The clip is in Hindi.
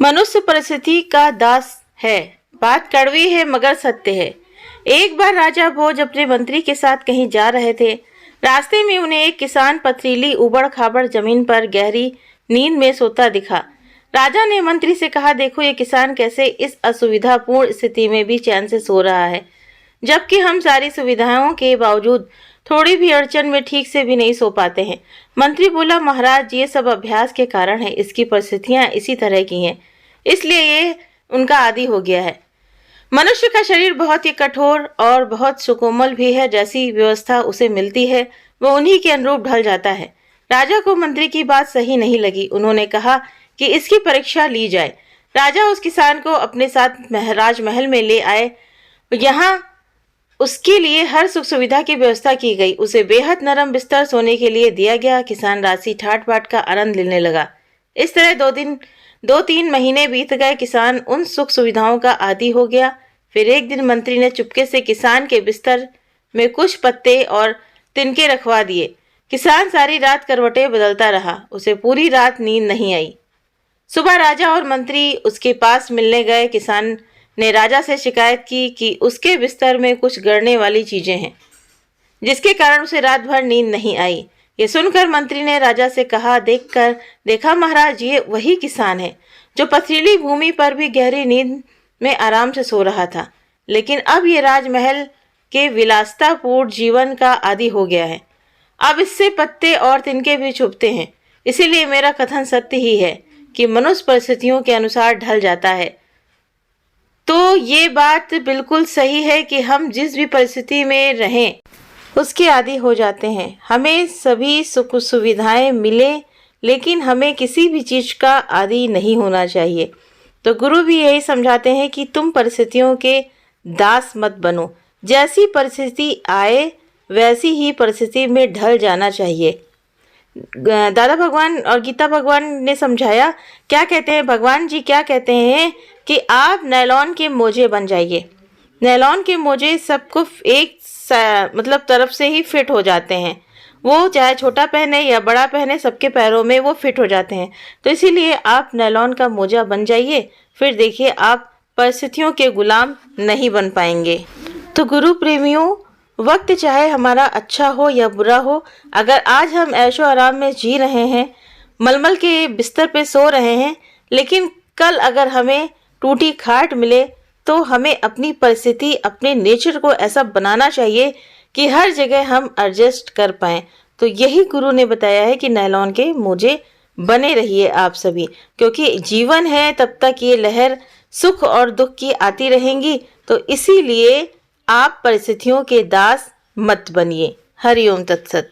मनुष्य परिस्थिति का दास है। बात कड़वी है मगर सत्य है। एक बार राजा भोज अपने मंत्री के साथ कहीं जा रहे थे। रास्ते में उन्हें एक किसान पथरीली उबड़ खाबड़ जमीन पर गहरी नींद में सोता दिखा। राजा ने मंत्री से कहा, देखो ये किसान कैसे इस असुविधापूर्ण स्थिति में भी चैन से सो रहा है, जबकि हम सारी सुविधाओं के बावजूद थोड़ी भी अड़चन में ठीक से भी नहीं सो पाते हैं। मंत्री बोला, महाराज ये सब अभ्यास के कारण है। इसकी परिस्थितियां इसी तरह की हैं, इसलिए ये उनका आदी हो गया है। मनुष्य का शरीर बहुत ही कठोर और बहुत सुकोमल भी है। जैसी व्यवस्था उसे मिलती है वो उन्हीं के अनुरूप ढल जाता है। राजा को मंत्री की बात सही नहीं लगी। उन्होंने कहा कि इसकी परीक्षा ली जाए। राजा उस किसान को अपने साथ राजमहल में ले आए। यहाँ उसके लिए हर सुख सुविधा की व्यवस्था की गई। उसे बेहद नरम बिस्तर सोने के लिए दिया गया। किसान राशि ठाट बाट का आनंद लेने लगा। इस तरह 2-3 महीने बीत गए। किसान उन सुख सुविधाओं का आदी हो गया। फिर एक दिन मंत्री ने चुपके से किसान के बिस्तर में कुछ पत्ते और तिनके रखवा दिए। किसान सारी रात करवटें बदलता रहा। उसे पूरी रात नींद नहीं आई। सुबह राजा और मंत्री उसके पास मिलने गए। किसान ने राजा से शिकायत की कि उसके बिस्तर में कुछ गड़ने वाली चीजें हैं, जिसके कारण उसे रात भर नींद नहीं आई। ये सुनकर मंत्री ने राजा से कहा, देखा महाराज, ये वही किसान है जो पथरीली भूमि पर भी गहरी नींद में आराम से सो रहा था, लेकिन अब ये राजमहल के विलासितापूर्ण जीवन का आदी हो गया है। अब इससे पत्ते और तिनके भी छुपते हैं। इसीलिए मेरा कथन सत्य ही है कि मनुष्य परिस्थितियों के अनुसार ढल जाता है। तो ये बात बिल्कुल सही है कि हम जिस भी परिस्थिति में रहें उसके आदी हो जाते हैं। हमें सभी सुख सुविधाएं मिले, लेकिन हमें किसी भी चीज का आदी नहीं होना चाहिए। तो गुरु भी यही समझाते हैं कि तुम परिस्थितियों के दास मत बनो। जैसी परिस्थिति आए वैसी ही परिस्थिति में ढल जाना चाहिए। दादा भगवान और गीता भगवान ने समझाया, क्या कहते हैं भगवान जी, क्या कहते हैं कि आप नायलॉन के मोजे बन जाइए। नायलॉन के मोजे सबको एक मतलब तरफ से ही फिट हो जाते हैं। वो चाहे छोटा पहने या बड़ा पहने, सबके पैरों में वो फिट हो जाते हैं। तो इसीलिए आप नायलॉन का मोजा बन जाइए। फिर देखिए आप परिस्थितियों के गुलाम नहीं बन पाएंगे। तो गुरु प्रेमियों, वक्त चाहे हमारा अच्छा हो या बुरा हो, अगर आज हम ऐशो आराम में जी रहे हैं, मलमल के बिस्तर पे सो रहे हैं, लेकिन कल अगर हमें टूटी खाट मिले तो हमें अपनी परिस्थिति, अपने नेचर को ऐसा बनाना चाहिए कि हर जगह हम एडजस्ट कर पाएं। तो यही गुरु ने बताया है कि नायलॉन के मोजे बने रहिए आप सभी, क्योंकि जीवन है तब तक ये लहर सुख और दुख की आती रहेंगी। तो इसीलिए आप परिस्थितियों के दास मत बनिए। हरि ओम तत्सत।